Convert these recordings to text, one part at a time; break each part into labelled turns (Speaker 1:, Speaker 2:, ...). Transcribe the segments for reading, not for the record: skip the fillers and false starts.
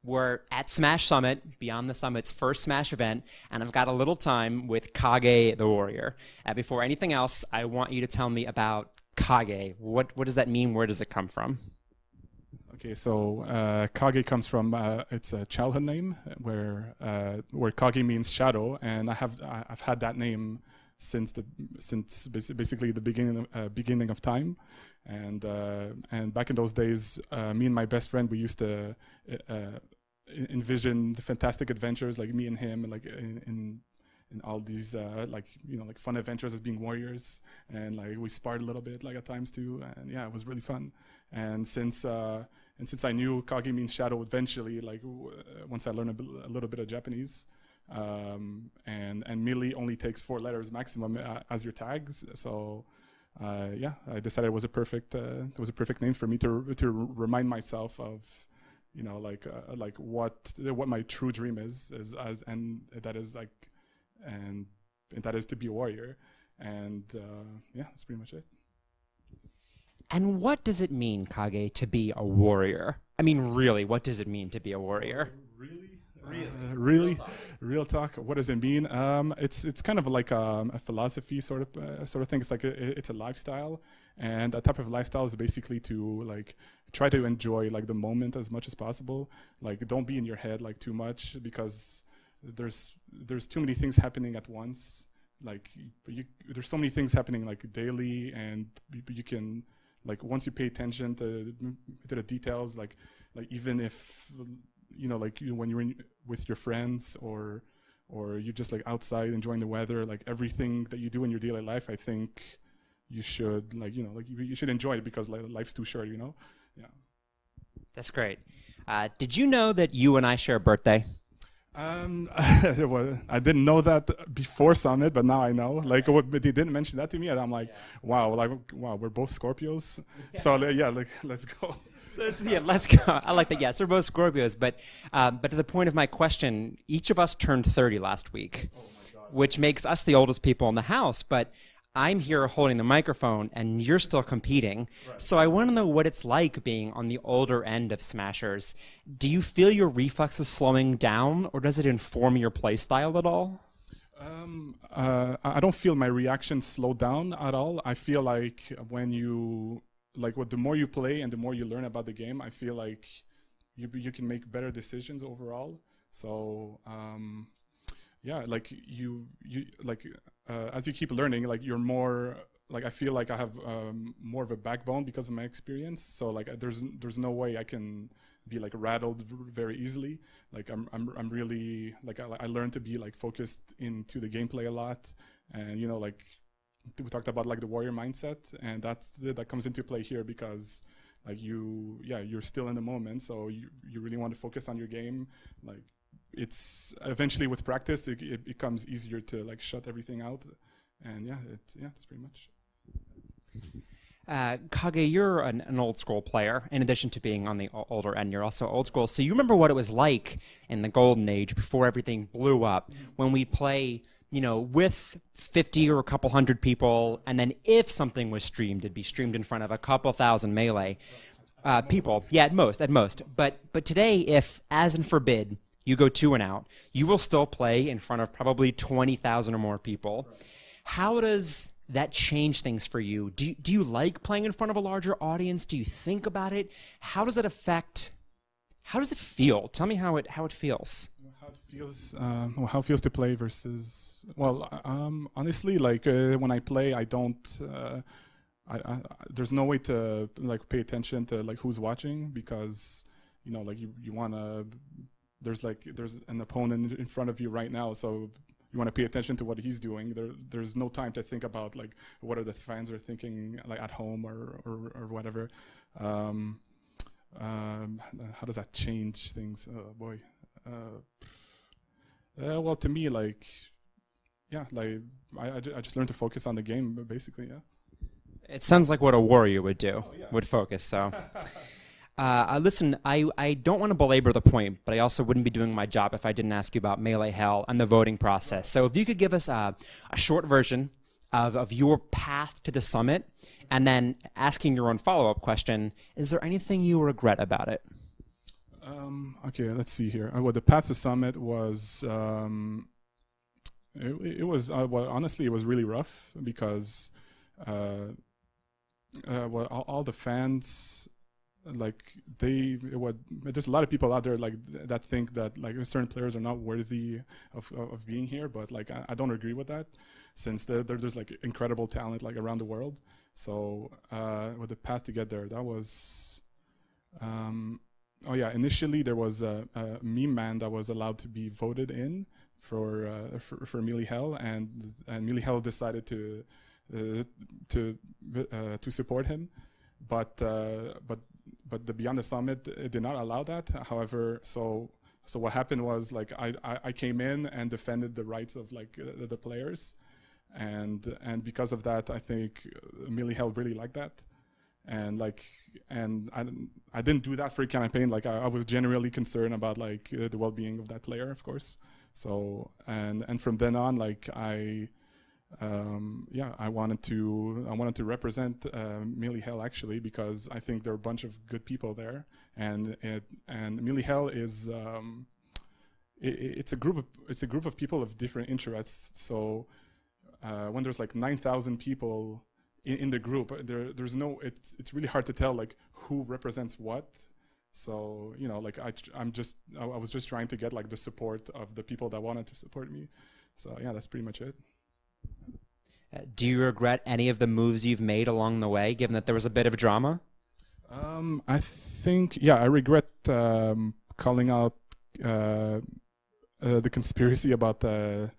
Speaker 1: We're at Smash Summit, Beyond the Summit's first Smash event, and I've got a little time with Kage the Warrior. Before anything else, I want you to tell me about Kage. What does that mean? Where does it come from?
Speaker 2: Okay, so Kage comes from it's a childhood name where Kage means shadow, and I've had that name since basically the beginning of time, and back in those days, me and my best friend, we used to envision the fantastic adventures, like me and him, like in all these like fun adventures as being warriors, and like we sparred a little bit like at times too, and yeah, it was really fun. And since I knew Kage means shadow, eventually, like once I learned a little bit of Japanese, and melee only takes 4 letters maximum as your tags, so yeah, I decided it was a perfect name for me to remind myself of, like what my true dream is and that is like, and that is to be a warrior, and yeah, that's pretty much it.
Speaker 1: And what does it mean, Kage, to be a warrior? I mean, really, what does it mean to be a warrior?
Speaker 2: Really, real talk. What does it mean? It's kind of like a philosophy sort of thing. It's like it's a lifestyle, and that type of lifestyle is basically to like try to enjoy like the moment as much as possible. Like, don't be in your head like too much, because there's too many things happening at once. Like there's so many things happening like daily, and you can, like, once you pay attention to the details, like even if when you're with your friends or you're just like outside enjoying the weather, like everything that you do in your daily life, I think you should you should enjoy it, because life's too short, Yeah.
Speaker 1: That's great. Did you know that you and I share a birthday?
Speaker 2: Well, I didn't know that before Summit, but now I know. Like, they didn't mention that to me, and I'm like, wow, we're both Scorpios. Yeah. So yeah, like, let's go.
Speaker 1: So yeah, let's go. I like that. Yes, we're both Scorpios, but to the point of my question, each of us turned 30 last week, which makes us the oldest people in the house. But I'm here holding the microphone, and you're still competing. Right. So I want to know what it's like being on the older end of Smashers. Do you feel your reflexes slowing down, or does it inform your play style at all?
Speaker 2: I don't feel my reactions slow down at all. I feel like the more you play and the more you learn about the game, I feel like you can make better decisions overall. So yeah, like you as you keep learning, like you're more, like, I feel like I have more of a backbone because of my experience. So like there's no way I can be like rattled very easily. Like I'm really, like, I learned to be like focused into the gameplay a lot, and like we talked about like the warrior mindset, and that comes into play here, because like you're still in the moment, so you really want to focus on your game. Like, it's eventually with practice it becomes easier to like shut everything out, and yeah, that's pretty much.
Speaker 1: Kage, you're an old school player. In addition to being on the older end, you're also old school. So you remember what it was like in the golden age before everything blew up, when we'd play, with 50 or a couple hundred people, and then if something was streamed, it'd be streamed in front of a couple thousand melee people. Yeah, at most. But today, if, as in Forbid, you go 2 and out, you will still play in front of probably 20,000 or more people. Right. How does that change things for you? Do you like playing in front of a larger audience? Do you think about it? How does it feel? Tell me how it feels.
Speaker 2: How it feels, how it feels to play versus, honestly, like when I play, I don't, there's no way to like pay attention to like who's watching, because like you want to, there's an opponent in front of you right now, so you want to pay attention to what he's doing. There's no time to think about like what are the fans are thinking, like at home or whatever. How does that change things? Oh boy. Well, to me, like, yeah, like I just learned to focus on the game, basically. Yeah.
Speaker 1: It sounds like what a warrior would do. Oh, yeah. Would focus. So. Listen, I don't want to belabor the point, but I also wouldn't be doing my job if I didn't ask you about Melee Hell and the voting process. So if you could give us a short version of your path to the summit, and then asking your own follow-up question, is there anything you regret about it?
Speaker 2: Okay, let's see here. Well, the path to summit was it was well, honestly, it was really rough because well, all the fans, like there's a lot of people out there like that think that like certain players are not worthy of being here, but like I don't agree with that, since there's like incredible talent like around the world. So with the path to get there, that was oh yeah, initially there was a meme man that was allowed to be voted in for Mealy Hell, and Mealy Hell decided to support him, but the Beyond the Summit did not allow that. However, so what happened was like I came in and defended the rights of like the players, and because of that, I think Mealy Hell really liked that, and I didn't do that for a campaign. Like I was genuinely concerned about like the well-being of that player, of course. So and from then on, like I wanted to represent Mealy Hell, actually, because I think there are a bunch of good people there, and Mealy Hell is it's a group of people of different interests. So when there's like 9,000 people in the group, it's really hard to tell like who represents what. So you know, like I was just trying to get like the support of the people that wanted to support me. So yeah, that's pretty much it.
Speaker 1: Do you regret any of the moves you've made along the way, given that there was a bit of drama?
Speaker 2: I think, yeah, I regret calling out the conspiracy about SoCal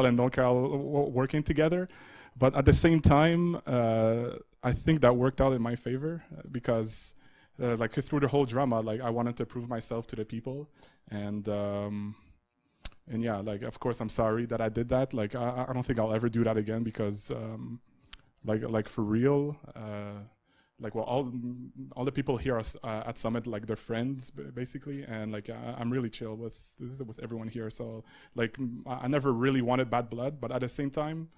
Speaker 2: and NorCal working together. But at the same time, I think that worked out in my favor because like through the whole drama, like I wanted to prove myself to the people, and yeah, like of course I'm sorry that I did that. Like I don't think I'll ever do that again because like for real, like well all the people here at Summit, like they're friends basically, and like I'm really chill with everyone here. So like I never really wanted bad blood, but at the same time,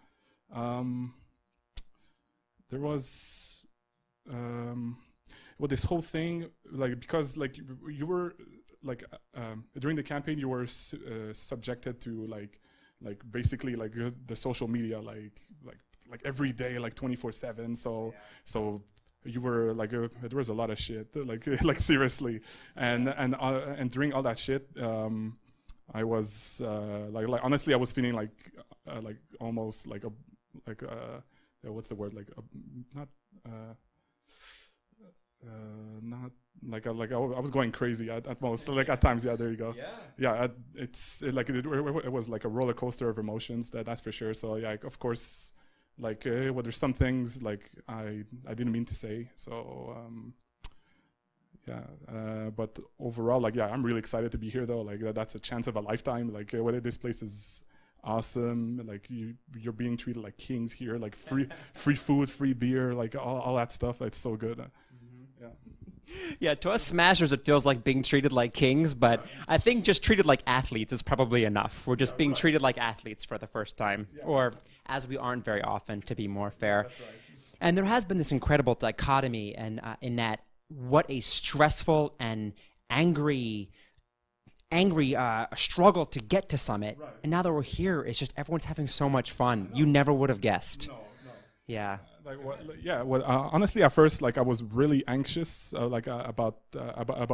Speaker 2: there was well this whole thing, like because like you were like during the campaign you were subjected to like basically like the social media like every day, like 24/7. So yeah. So you were like there was a lot of shit like seriously, and during all that shit I was like honestly I was feeling like almost like what's the word, like not like I was going crazy at most, like at times. Yeah, there you go. Yeah, it was like a roller coaster of emotions, that's for sure. So yeah, of course, like well, there's some things like I didn't mean to say. So yeah, but overall, like yeah, I'm really excited to be here though. Like that's a chance of a lifetime. Like whether this place is awesome, like you're being treated like kings here, like free food, free beer, like all that stuff. It's so good. Yeah.
Speaker 1: Yeah, to us smashers it feels like being treated like kings, but I think just treated like athletes is probably enough. We're just being treated like athletes for the first time, or as we aren't very often, to be more fair.
Speaker 2: That's right.
Speaker 1: And there has been this incredible dichotomy, and in that what a stressful and angry struggle to get to Summit, and now that we're here, it's just everyone's having so much fun. You never would have guessed.
Speaker 2: No.
Speaker 1: Yeah.
Speaker 2: Well, honestly, at first, like I was really anxious, about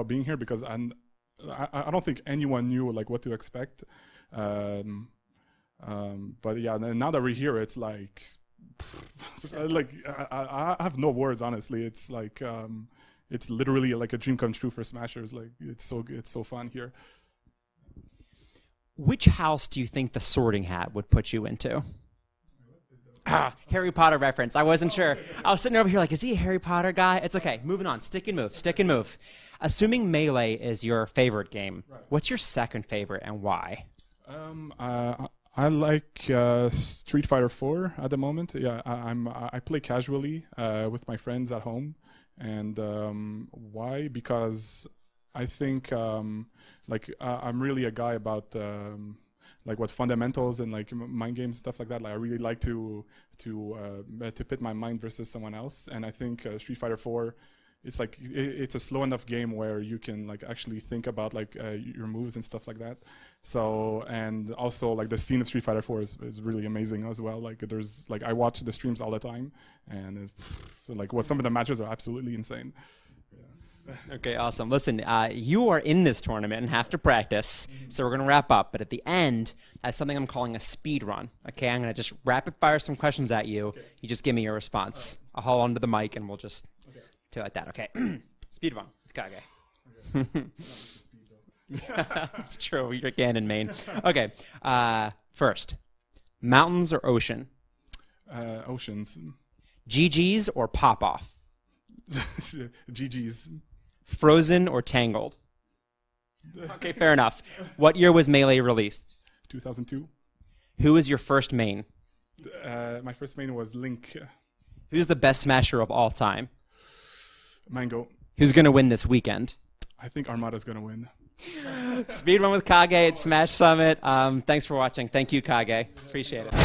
Speaker 2: being here because I don't think anyone knew like what to expect. But yeah, now that we're here, it's like, like I have no words. Honestly, it's like it's literally like a dream come true for smashers. Like it's so fun here.
Speaker 1: Which house do you think the Sorting Hat would put you into? Harry Potter reference. I wasn't sure. I was sitting over here like, is he a Harry Potter guy? It's okay. Moving on. Stick and move. Assuming Melee is your favorite game, what's your second favorite and why?
Speaker 2: I like Street Fighter 4 at the moment. Yeah, I play casually with my friends at home, and why? Because I think like I'm really a guy about like what fundamentals and like mind games, stuff like that. Like I really like to pit my mind versus someone else, and I think Street Fighter 4 it's like it's a slow enough game where you can like actually think about like your moves and stuff like that. So, and also like the scene of Street Fighter 4 is really amazing as well. Like there's like I watch the streams all the time, and like what some of the matches are absolutely insane.
Speaker 1: Okay, awesome. Listen, you are in this tournament and have to practice, so we're going to wrap up. But at the end, I have something I'm calling a speed run. Okay, I'm going to just rapid fire some questions at you. Okay. You just give me your response. Right. I'll hold onto the mic and we'll just do it like that. Okay, speed run with Kage. Okay. It's true. You're Ganon main. Okay, first, mountains or ocean?
Speaker 2: Oceans.
Speaker 1: GG's or pop off?
Speaker 2: GG's.
Speaker 1: Frozen or Tangled? Okay, fair enough. What year was Melee released?
Speaker 2: 2002.
Speaker 1: Who was your first main?
Speaker 2: My first main was Link.
Speaker 1: Who's the best smasher of all time?
Speaker 2: Mango.
Speaker 1: Who's going to win this weekend?
Speaker 2: I think Armada's going to win.
Speaker 1: Speedrun with Kage at Smash Summit. Thanks for watching. Thank you, Kage. Appreciate it.